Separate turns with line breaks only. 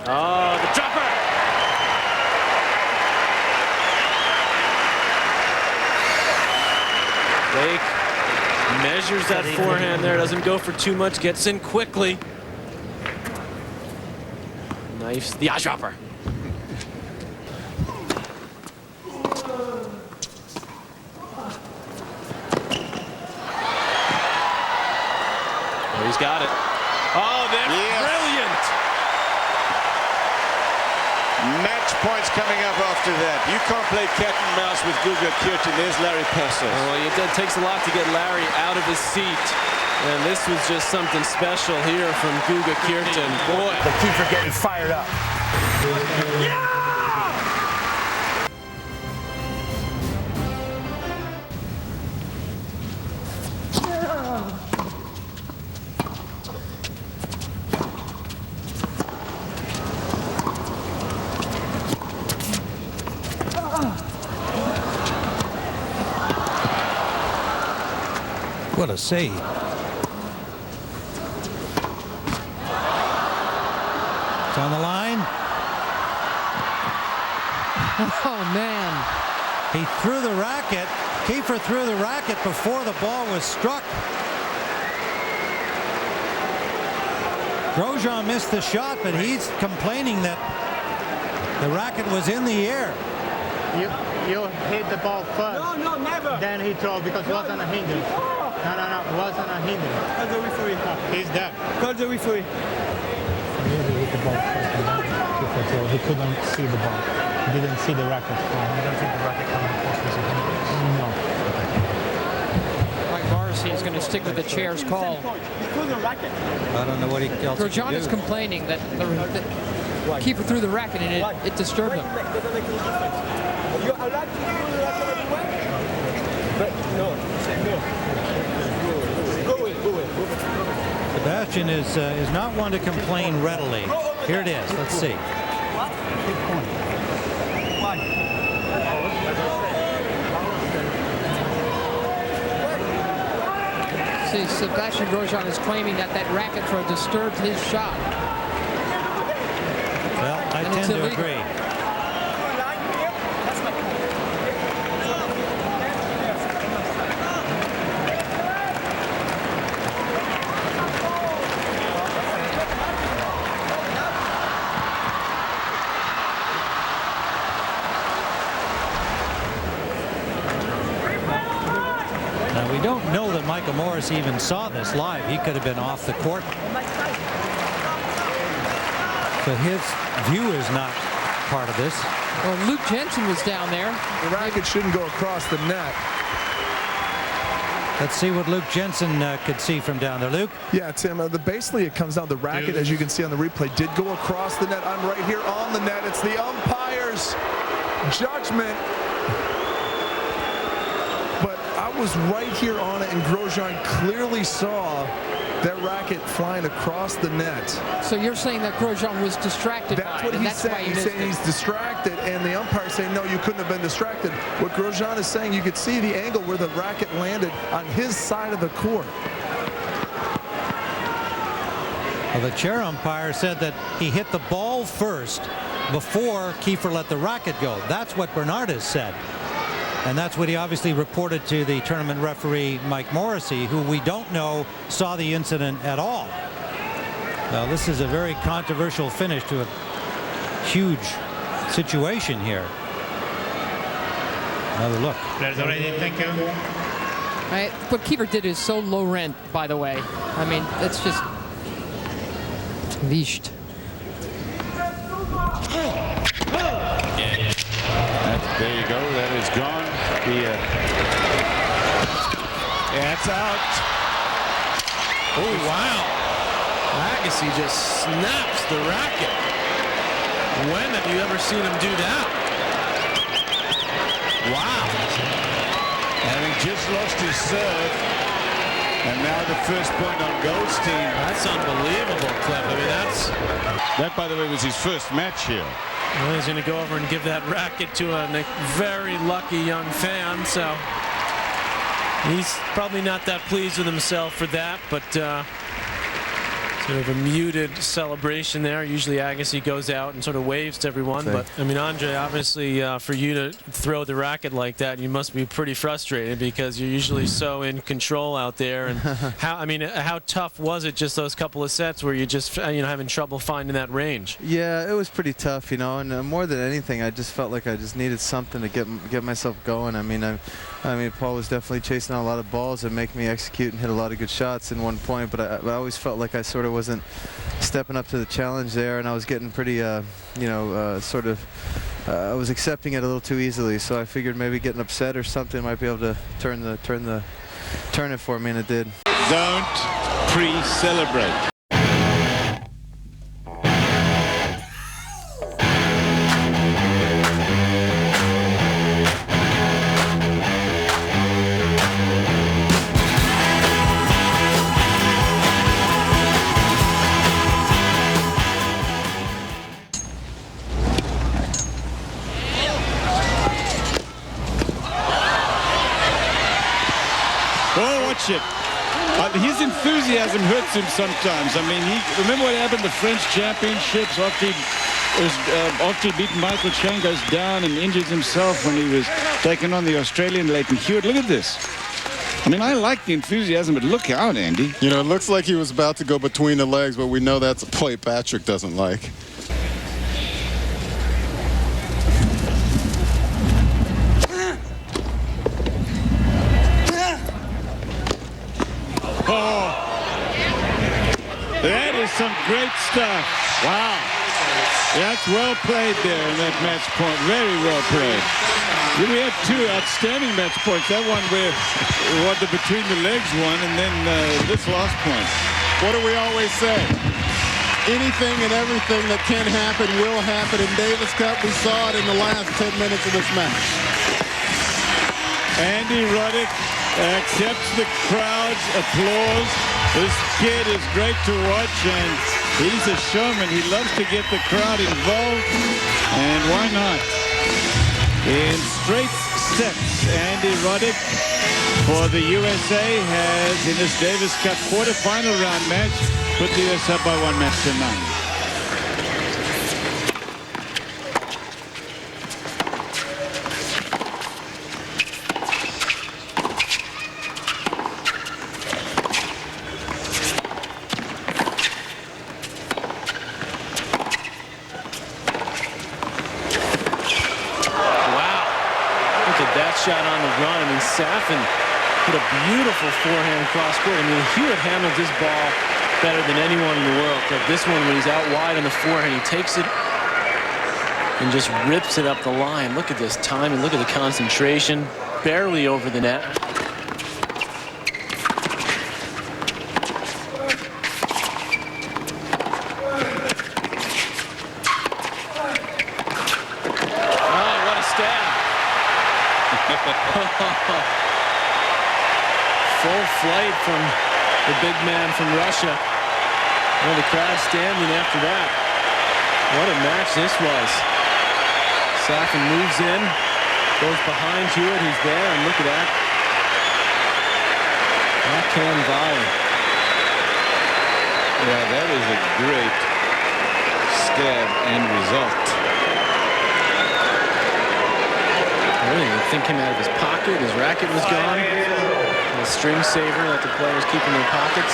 Oh, the dropper! Blake measures that forehand there, doesn't go for too much, gets in quickly. Knifes the eyedropper. Oh, he's got it. Oh, that's brilliant!
Match points coming up after that. You can't play cat and mouse with Guga Kirten. There's Larry Passos.
Oh, well, it takes a lot to get Larry out of his seat. And this was just something special here from Guga Kirten. Boy.
The Kiefer getting fired up. Yeah!
What a save. It's on the line.
Oh, man.
He threw the racket. Kiefer threw the racket before the ball was struck. Grosjean missed the shot, but he's complaining that the racket was in the air.
You hit the ball first.
No, no, never.
Then he threw because it wasn't a hindrance. No, it wasn't a hindrance.
Call the referee.
He's dead.
Call the referee.
He hit the ball first and then he couldn't see the ball. He didn't see the racket. You don't think the racket coming across was a hindrance? No.
Mike Morrissey is going to stick with the chair's call.
Because the racket.
I don't know what else he
Grosjean
can
is
do.
complaining that the Kiefer threw the racket and it disturbed him.
Doesn't make any difference. You're allowed to throw the racket everywhere? But no, no. Go away, go away.
Sebastian is not one to complain readily. Here it is. Let's see.
What? Good point. Why?
See, Sebastian Grosjean is claiming that that racket throw disturbed his shot.
Well, I
And
tend
it's
to
illegal.
agree.
That's my point.
Now, we don't know that Michael Morris even saw this live. He could have been off the court. So his view is not part of this.
Well, Luke Jensen was down there.
The racket shouldn't go across the net.
Let's see what Luke Jensen could see from down there. Luke?
Yeah, Tim, basically it comes down, the racket, as you can see on the replay, did go across the net. I'm right here on the net. It's the umpire's judgment. But I was right here on it, and Grosjean clearly saw that racket flying across the net.
So you're saying that Grosjean was distracted
That's
by
what
it, and
he's
that's why
saying.
he
He's
missed
saying
it.
he's distracted, and the umpire saying, no, you couldn't have been distracted. What Grosjean is saying, you could see the angle where the racket landed on his side of the court.
Well, the chair umpire said that he hit the ball first before Kiefer let the racket go. That's what Bernardus said. And that's what he obviously reported to the tournament referee, Mike Morrissey, who we don't know saw the incident at all. Now, this is a very controversial finish to a huge situation here. Another look.
Thank you.
What Kiefer did is so low rent, by the way. I mean, it's just leashed.
There you go. That is gone. That's out.
Oh, wow. Agassi just snaps the racket. When have you ever seen him do that? Wow.
Having just lost his serve. And now the first point on Goldstein.
That's unbelievable, Cliff. I mean,
That, by the way, was his first match here.
well, he's going to go over and give that racket to a very lucky young fan, so he's probably not that pleased with himself for that, but Sort of a muted celebration there. Usually Agassi goes out and sort of waves to everyone. But, I mean, Andre, obviously for you to throw the racket like that, you must be pretty frustrated because you're usually so in control out there. And how tough was it just those couple of sets where you just, having trouble finding that range?
Yeah, it was pretty tough, and more than anything, I just felt like I just needed something to get myself going. I mean, Paul was definitely chasing out a lot of balls and making me execute and hit a lot of good shots in one point, but I always felt like I sort of wasn't stepping up to the challenge there, and I was getting pretty, I was accepting it a little too easily, so I figured maybe getting upset or something might be able to turn it for me, and it did.
Don't pre-celebrate. It. His enthusiasm hurts him sometimes. I mean, remember what happened at the French Championships after he beat Michael Chang, goes down and injures himself when he was taking on the Australian Leighton Hewitt. Look at this. I mean, I like the enthusiasm, but look out, Andy.
It looks like he was about to go between the legs, but we know that's a play Patrick doesn't like.
That is some great stuff. Wow. That's well played there in that match point. Very well played. We had two outstanding match points. That one where the between the legs one, and then this last point.
What do we always say? Anything and everything that can happen will happen in Davis Cup. We saw it in the last 10 minutes of this match.
Andy Roddick accepts the crowd's applause. This kid is great to watch, and he's a showman. He loves to get the crowd involved, and why not? In straight sets, Andy Roddick for the USA has, in this Davis Cup quarterfinal round match, put the US up by 1 match to 9.
Shot on the run. I mean, Safin put a beautiful forehand cross court. I mean, Hewitt handled this ball better than anyone in the world. But this one, when he's out wide on the forehand, he takes it and just rips it up the line. Look at this timing. Look at the concentration. Barely over the net. Full flight from the big man from Russia. Well, the crowd standing after that. What a match this was. Safin moves in, goes behind Hewitt. He's there, and look at that. Backhand volley.
Yeah, that is a great stab and result.
The thing came out of his pocket. His racket was gone. A string saver that the players keep in their pockets.